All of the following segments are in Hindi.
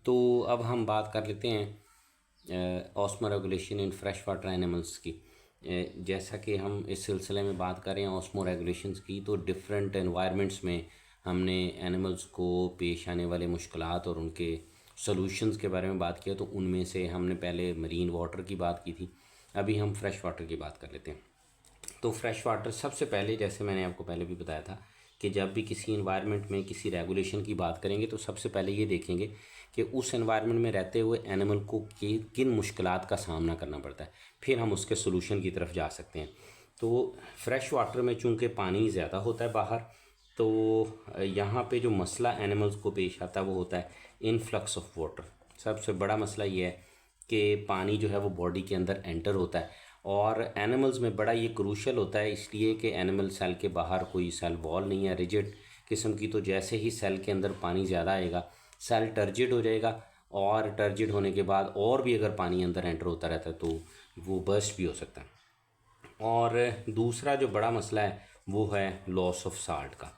तो अब हम बात कर लेते हैं osmo regulation in fresh water animals की। जैसा कि हम इस सिलसिले में बात कर रहे हैं ऑस्मो रेगुलेशंस की, तो डिफरेंट एनवायरनमेंट्स में हमने एनिमल्स को पेश आने वाले मुश्किलात और उनके सॉल्यूशंस के बारे में बात किया। तो उनमें से हमने पहले मरीन वाटर की बात की थी, अभी हम फ्रेश वाटर की बात कर लेते हैं। तो फ्रेश वाटर सबसे पहले, जैसे मैंने आपको पहले भी बताया था कि जब भी किसी इन्वायरमेंट में किसी रेगुलेशन की बात करेंगे तो सबसे पहले ये देखेंगे कि उस एनवायरनमेंट में रहते हुए एनिमल को किन मुश्किलात का सामना करना पड़ता है, फिर हम उसके सोल्यूशन की तरफ जा सकते हैं। तो फ्रेश वाटर में चूँकि पानी ज़्यादा होता है बाहर, तो यहाँ पे जो मसला एनिमल्स को पेश आता है वो होता है इनफ्लक्स ऑफ वाटर। सबसे बड़ा मसला ये है कि पानी जो है वो बॉडी के अंदर एंटर होता है, और एनिमल्स में बड़ा ये क्रूशल होता है, इसलिए कि एनिमल सेल के बाहर कोई सेल वॉल नहीं है रिजिड किस्म की। तो जैसे ही सेल के अंदर पानी ज़्यादा आएगा, सेल टर्जिड हो जाएगा, और टर्जिड होने के बाद और भी अगर पानी अंदर एंटर होता रहता है तो वो बर्स्ट भी हो सकता है। और दूसरा जो बड़ा मसला है वो है लॉस ऑफ साल्ट का।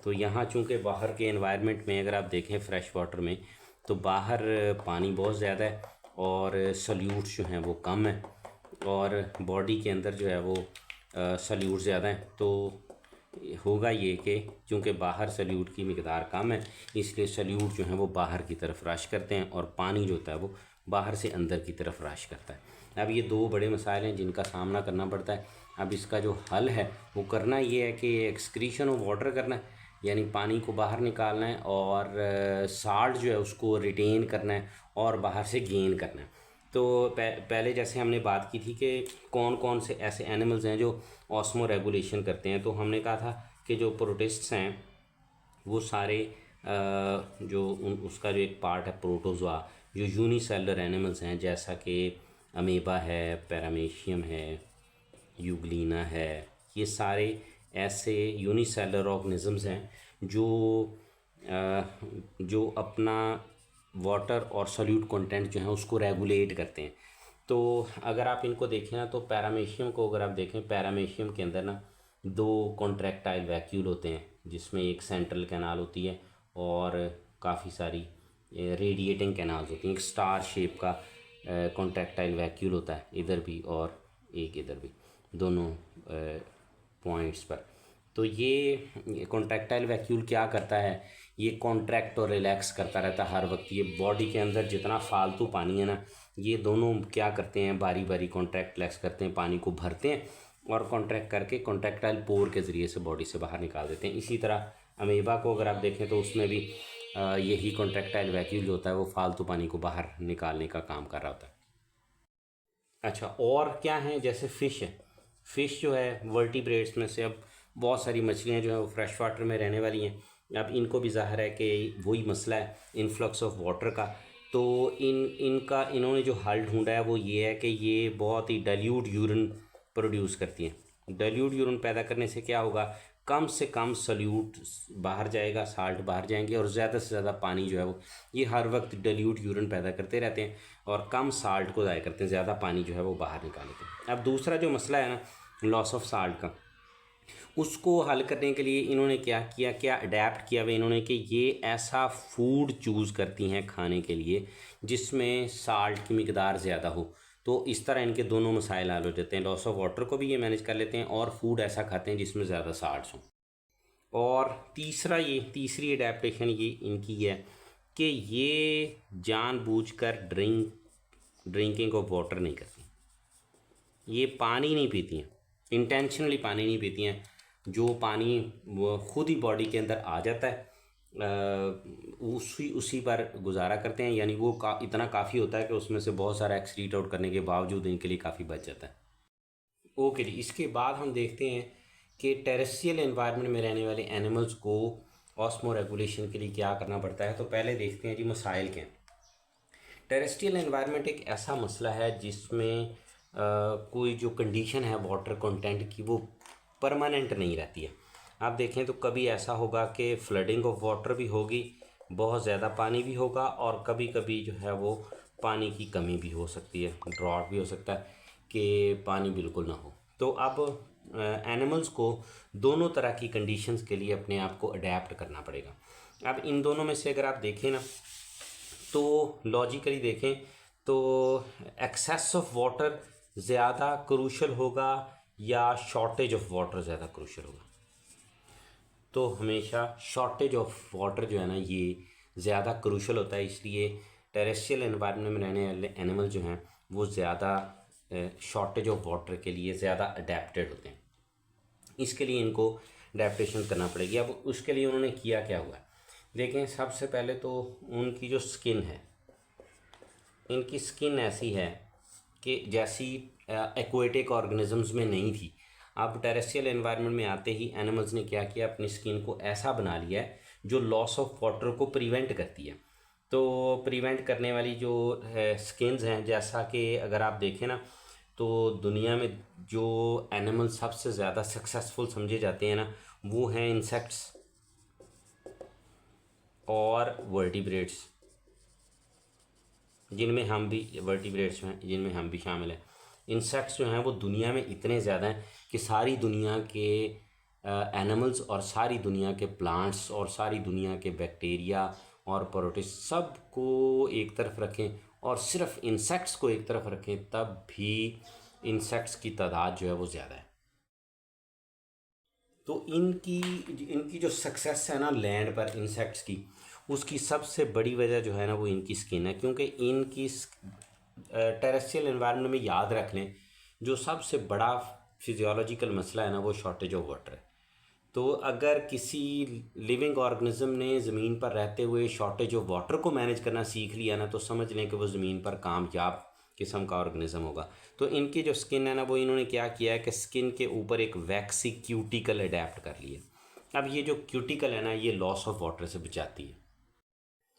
तो यहाँ चूँकि बाहर के एनवायरनमेंट में अगर आप देखें फ्रेश वाटर में, तो बाहर पानी बहुत ज़्यादा है और सल्यूट्स जो हैं वो कम है, और बॉडी के अंदर जो है वो सल्यूट ज़्यादा है। तो होगा ये कि चूँकि बाहर सल्यूट की मिकदार कम है, इसलिए सल्यूट जो हैं वो बाहर की तरफ रश करते हैं और पानी जो होता है वो बाहर से अंदर की तरफ रश करता है। अब ये दो बड़े मसाइल हैं जिनका सामना करना पड़ता है। अब इसका जो हल है वो करना ये है कि एक्सक्रीशन ऑफ वाटर करना है, यानी पानी को बाहर निकालना है, और साल्ट जो है उसको रिटेन करना है और बाहर से गेन करना है। तो पहले जैसे हमने बात की थी कि कौन कौन से ऐसे एनिमल्स हैं जो ऑस्मो रेगुलेशन करते हैं, तो हमने कहा था कि जो प्रोटिस्ट्स हैं वो सारे जो उसका जो एक पार्ट है प्रोटोजोआ, जो यूनिसेलुलर एनिमल्स हैं, जैसा कि अमीबा है, पैरामीशियम है, यूग्लिना है, ये सारे ऐसे यूनिसेलुलर ऑर्गेनिजम्स हैं जो अपना वाटर और सॉल्यूट कंटेंट जो है उसको रेगुलेट करते हैं। तो अगर आप इनको देखें ना, तो पैरामीशियम को अगर आप देखें, पैरामीशियम के अंदर ना दो कॉन्ट्रैक्टाइल वैक्यूल होते हैं, जिसमें एक सेंट्रल कैनाल होती है और काफ़ी सारी रेडिएटिंग कैनाल्स होती हैं। एक स्टार शेप का कॉन्ट्रैक्टाइल वैक्यूल होता है इधर भी और एक इधर भी, दोनों पॉइंट्स पर। तो ये कॉन्ट्रैक्टाइल वैक्यूल क्या करता है, ये कॉन्ट्रैक्ट और रिलैक्स करता रहता है हर वक्त। ये बॉडी के अंदर जितना फालतू पानी है ना, ये दोनों क्या करते हैं, बारी बारी कॉन्ट्रैक्ट रिलैक्स करते हैं, पानी को भरते हैं और कॉन्ट्रैक्ट करके कॉन्ट्रैक्टाइल पोर के ज़रिए से बॉडी से बाहर निकाल देते हैं। इसी तरह अमीबा को अगर आप देखें तो उसमें भी यही कॉन्ट्रैक्टाइल वैक्यूल जो होता है वो फालतू पानी को बाहर निकालने का काम कर रहा होता है। अच्छा, और क्या है, जैसे फ़िश है। फ़िश जो है वर्टिब्रेट्स में से, अब बहुत सारी मछलियाँ जो है वो फ्रेश वाटर में रहने वाली हैं। अब इनको भी ज़ाहिर है कि वही मसला है इनफ्लक्स ऑफ वाटर का। तो इन्होंने जो हल ढूंढा है वो ये है कि ये बहुत ही डाइल्यूट यूरिन प्रोड्यूस करती हैं। डाइल्यूट यूरिन पैदा करने से क्या होगा, कम से कम सल्यूट बाहर जाएगा, साल्ट बाहर जाएंगे, और ज़्यादा से ज़्यादा पानी जो है वो ये हर वक्त डाइल्यूट यूरिन पैदा करते रहते हैं और कम साल्ट को ज़ाया करते हैं, ज़्यादा पानी जो है वो बाहर निकाल लेते हैं। अब दूसरा जो मसला है ना लॉस ऑफ साल्ट का, उसको हल करने के लिए इन्होंने क्या किया, क्या अडेप्ट किया हुआ इन्होंने कि ये ऐसा फूड चूज़ करती हैं खाने के लिए जिसमें साल्ट की मिकदार ज़्यादा हो। तो इस तरह इनके दोनों मसाइल हल हो जाते हैं, लॉस ऑफ वाटर को भी ये मैनेज कर लेते हैं और फूड ऐसा खाते हैं जिसमें ज़्यादा साल्ट्स हों। और तीसरी अडेप्टेशन ये इनकी है कि ये जानबूझकर ड्रिंकिंग ऑफ वाटर नहीं करती। ये पानी नहीं पीती हैं, इंटेंशनली पानी नहीं पीती हैं। जो पानी वो खुद ही बॉडी के अंदर आ जाता है उसी पर गुजारा करते हैं, यानी वो इतना काफ़ी होता है कि उसमें से बहुत सारा एक्सक्रीट आउट करने के बावजूद इनके लिए काफ़ी बच जाता है। ओके जी, इसके बाद हम देखते हैं कि टेरेस्ट्रियल एनवायरनमेंट में रहने वाले एनिमल्स को ऑस्मो रेगुलेशन के लिए क्या करना पड़ता है। तो पहले देखते हैं जी मसाइल के। टेरेस्ट्रियल एनवायरनमेंट एक ऐसा मसला है जिसमें कोई जो कंडीशन है वाटर कंटेंट की वो परमानेंट नहीं रहती है। आप देखें तो कभी ऐसा होगा कि फ्लडिंग ऑफ वाटर भी होगी, बहुत ज़्यादा पानी भी होगा, और कभी कभी जो है वो पानी की कमी भी हो सकती है, ड्रॉट भी हो सकता है कि पानी बिल्कुल ना हो। तो अब एनिमल्स को दोनों तरह की कंडीशंस के लिए अपने आप को अडेप्ट करना पड़ेगा। अब इन दोनों में से अगर आप देखें ना, तो लॉजिकली देखें तो एक्सेस ऑफ वाटर ज़्यादा क्रूशल होगा या शॉर्टेज ऑफ वाटर ज़्यादा क्रूशल होगा? तो हमेशा शॉर्टेज ऑफ वाटर जो है ना ये ज़्यादा क्रूशल होता है, इसलिए टेरेस्ट्रियल एनवायरनमेंट में रहने वाले एनिमल जो हैं वो ज़्यादा शॉर्टेज ऑफ वाटर के लिए ज़्यादा अडेप्टेड होते हैं। इसके लिए इनको अडेप्टेशन करना पड़ेगी। अब उसके लिए उन्होंने किया क्या हुआ है, देखें। सबसे पहले तो उनकी जो स्किन है, इनकी स्किन ऐसी है कि जैसी एक्वेटिक ऑर्गेनिजम्स में नहीं थी। अब टेरेस्ट्रियल एनवायरनमेंट में आते ही एनिमल्स ने क्या किया, अपनी स्किन को ऐसा बना लिया है जो लॉस ऑफ वाटर को प्रिवेंट करती है। तो प्रिवेंट करने वाली जो स्किन्स हैं, जैसा कि अगर आप देखें ना तो दुनिया में जो एनिमल सबसे ज़्यादा सक्सेसफुल समझे जाते हैं ना वो हैं इंसेक्ट्स और वर्टिब्रेट्स, जिनमें हम भी वर्टिब्रेट्स हैं, जिनमें हम भी शामिल हैं। इंसेक्ट्स जो हैं वो दुनिया में इतने ज़्यादा हैं कि सारी दुनिया के एनिमल्स और सारी दुनिया के प्लांट्स और सारी दुनिया के बैक्टीरिया और प्रोटिस्ट सब को एक तरफ रखें और सिर्फ इंसेक्ट्स को एक तरफ रखें, तब भी इंसेक्ट्स की तादाद जो है वो ज़्यादा है। तो इनकी जो सक्सेस है ना लैंड पर इंसेक्ट्स की, उसकी सबसे बड़ी वजह जो है ना वो इनकी स्किन है। क्योंकि इनकी टेरेस्ट्रियल एनवायरनमेंट में याद रख लें जो सबसे बड़ा फिजियोलॉजिकल मसला है ना वो शॉर्टेज ऑफ वाटर है। तो अगर किसी लिविंग ऑर्गेनिज्म ने ज़मीन पर रहते हुए शॉर्टेज ऑफ वाटर को मैनेज करना सीख लिया ना, तो समझ लें कि वो ज़मीन पर कामयाब किस्म का ऑर्गेनिज्म होगा। तो इनकी जो स्किन है ना वो इन्होंने क्या किया है कि स्किन के ऊपर एक वैक्सी क्यूटिकल अडेप्ट कर लिया। अब ये जो क्यूटिकल है ना ये लॉस ऑफ वाटर से बचाती है।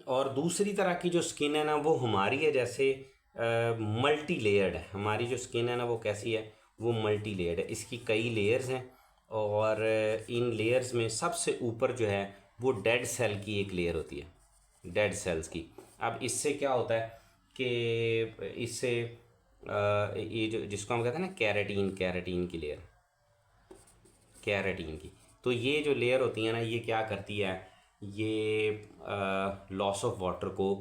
और दूसरी तरह की जो स्किन है ना वो हमारी है जैसे मल्टी लेयर्ड है। हमारी जो स्किन है ना वो कैसी है, वो मल्टी लेयर्ड है। इसकी कई लेयर्स हैं और इन लेयर्स में सबसे ऊपर जो है वो डेड सेल की एक लेयर होती है, डेड सेल्स की। अब इससे क्या होता है कि इससे ये जो जिसको हम कहते हैं ना कैरेटीन की लेयर, कैरेटीन की, तो ये जो लेयर होती है ना ये क्या करती है, ये लॉस ऑफ वाटर को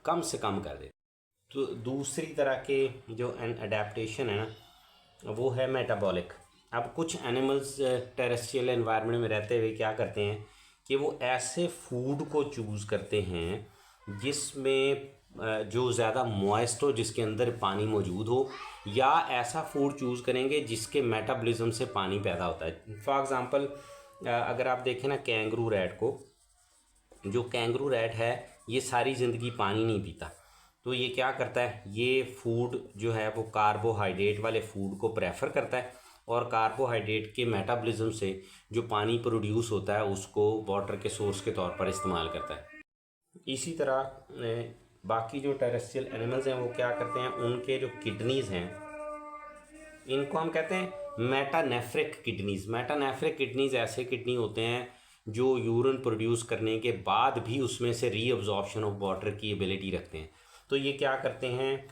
कम से कम कर देती। तो दूसरी तरह के जो अडेप्टेशन है ना वो है मेटाबॉलिक। अब कुछ एनिमल्स टेरेस्ट्रियल एनवायरनमेंट में रहते हुए क्या करते हैं कि वो ऐसे फूड को चूज़ करते हैं जिसमें जो ज़्यादा मॉइस्ट हो, जिसके अंदर पानी मौजूद हो, या ऐसा फूड चूज़ करेंगे जिसके मेटाबॉलिज्म से पानी पैदा होता है। फॉर एग्ज़ाम्पल अगर आप देखें ना कैंगरू रैट को, जो कैंगरू रैट है ये सारी ज़िंदगी पानी नहीं पीता। तो ये क्या करता है, ये फूड जो है वो कार्बोहाइड्रेट वाले फूड को प्रेफर करता है और कार्बोहाइड्रेट के मेटाबॉलिज्म से जो पानी प्रोड्यूस होता है उसको वाटर के सोर्स के तौर पर इस्तेमाल करता है। इसी तरह बाकी जो टेरेस्ट्रियल एनिमल्स हैं वो क्या करते हैं, उनके जो किडनीज़ हैं इनको हम कहते हैं मेटानेफ्रिक किडनीज़। मेटानेफ्रिक किडनीज़ ऐसे किडनी होते हैं जो यूरिन प्रोड्यूस करने के बाद भी उसमें से रीअब्जॉर्प्शन ऑफ वाटर की एबिलिटी रखते हैं। तो ये क्या करते हैं,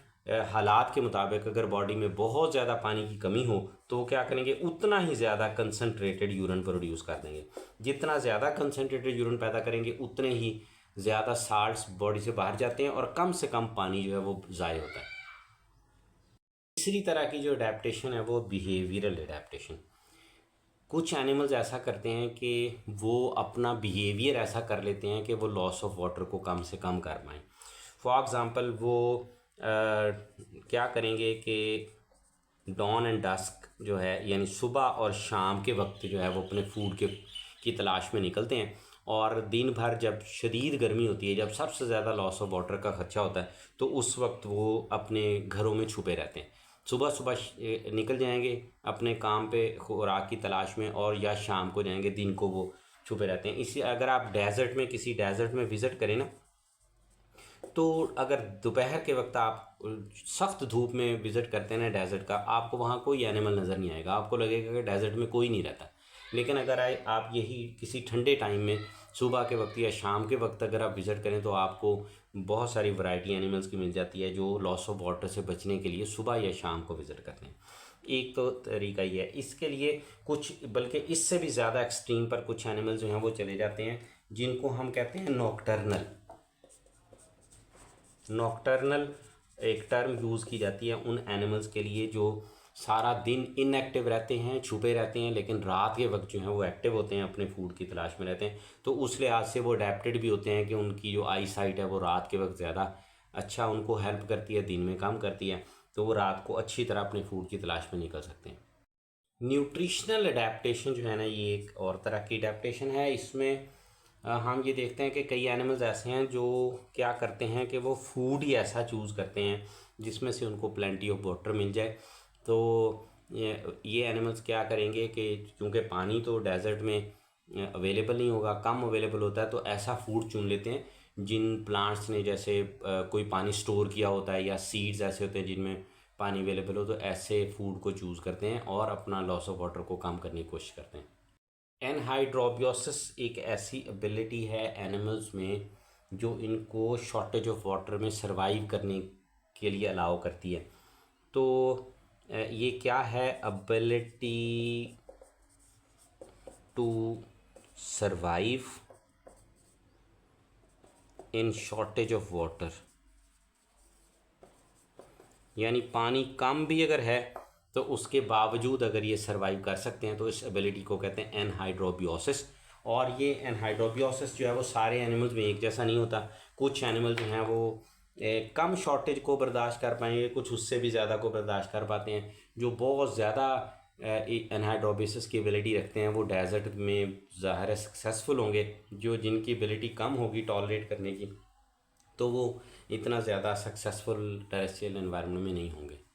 हालात के मुताबिक अगर बॉडी में बहुत ज़्यादा पानी की कमी हो तो वो क्या करेंगे, उतना ही ज़्यादा कंसनट्रेटेड यूरिन प्रोड्यूस कर देंगे। जितना ज़्यादा कंसनट्रेटेड यूरिन पैदा करेंगे उतने ही ज़्यादा साल्ट्स बॉडी से बाहर जाते हैं और कम से कम पानी जो है वो ज़ाय होता है। तीसरी तरह की जो अडेप्टेशन है वो बिहेवियरल अडेप्टेशन। कुछ एनिमल्स ऐसा करते हैं कि वो अपना बिहेवियर ऐसा कर लेते हैं कि वो लॉस ऑफ वाटर को कम से कम कर पाएँ। फॉर एग्ज़ाम्पल वो क्या करेंगे कि डॉन एंड डस्क जो है यानी सुबह और शाम के वक्त जो है वो अपने फूड की तलाश में निकलते हैं, और दिन भर जब शदीद गर्मी होती है, जब सबसे ज़्यादा लॉस ऑफ वाटर का खर्चा होता है, तो उस वक्त वो अपने घरों में छुपे रहते हैं। सुबह सुबह निकल जाएंगे अपने काम पे खुराक की तलाश में, और या शाम को जाएंगे, दिन को वो छुपे रहते हैं। इसी अगर आप डेजर्ट में किसी डेजर्ट में विज़िट करें ना, तो अगर दोपहर के वक्त आप सख्त धूप में विज़िट करते हैं ना डेजर्ट का, आपको वहाँ कोई एनिमल नज़र नहीं आएगा, आपको लगेगा कि डेजर्ट में कोई नहीं रहता। लेकिन अगर आप यही किसी ठंडे टाइम में सुबह के वक्त या शाम के वक्त अगर आप विज़िट करें तो आपको बहुत सारी वैरायटी एनिमल्स की मिल जाती है जो लॉस ऑफ वाटर से बचने के लिए सुबह या शाम को विज़िट करते हैं। एक तो तरीका ये है। इसके लिए कुछ, बल्कि इससे भी ज़्यादा एक्सट्रीम पर कुछ एनिमल्स जो हैं वो चले जाते हैं जिनको हम कहते हैं नॉकटर्नल। नॉकटर्नल एक टर्म यूज़ की जाती है उन एनिमल्स के लिए जो सारा दिन इनएक्टिव रहते हैं, छुपे रहते हैं, लेकिन रात के वक्त जो है वो एक्टिव होते हैं, अपने फूड की तलाश में रहते हैं। तो उस लिहाज से वो अडेप्टेड भी होते हैं कि उनकी जो आई साइट है वो रात के वक्त ज़्यादा अच्छा उनको हेल्प करती है, दिन में कम करती है, तो वो रात को अच्छी तरह अपने फूड की तलाश में निकल सकते हैं। न्यूट्रिशनल अडेप्टेशन जो है ना, ये एक और तरह की अडेप्टेशन है। इसमें हम ये देखते हैं कि कई एनिमल्स ऐसे हैं जो क्या करते हैं कि वो फूड ही ऐसा चूज़ करते हैं जिसमें से उनको प्लेंटी ऑफ वाटर मिल जाए। तो ये एनिमल्स क्या करेंगे कि क्योंकि पानी तो डेजर्ट में अवेलेबल नहीं होगा, कम अवेलेबल होता है, तो ऐसा फूड चुन लेते हैं जिन प्लांट्स ने जैसे कोई पानी स्टोर किया होता है, या सीड्स ऐसे होते हैं जिनमें पानी अवेलेबल हो, तो ऐसे फूड को चूज़ करते हैं और अपना लॉस ऑफ वाटर को कम करने की कोशिश करते हैं। एनहाइड्रोबियोसिस एक ऐसी एबिलिटी है एनिमल्स में जो इनको शॉर्टेज ऑफ वाटर में सरवाइव करने के लिए अलाउ करती है। तो ये क्या है, ability to survive in shortage of water, यानी पानी कम भी अगर है तो उसके बावजूद अगर ये सरवाइव कर सकते हैं, तो इस एबिलिटी को कहते हैं एनहाइड्रोबियोसिस। और ये एनहाइड्रोबियोसिस जो है वो सारे एनिमल्स में एक जैसा नहीं होता। कुछ एनिमल जो हैं वो कम शॉर्टेज को बर्दाश्त कर पाएंगे, कुछ उससे भी ज़्यादा को बर्दाश्त कर पाते हैं। जो बहुत ज़्यादा एनहाइड्रोबियोसिस की एबिलिटी रखते हैं वो डेजर्ट में ज़ाहिर है सक्सेसफुल होंगे। जो जिनकी एबिलिटी कम होगी टॉलरेट करने की, तो वो इतना ज़्यादा सक्सेसफुल टेरेस्ट्रियल एनवायरनमेंट में नहीं होंगे।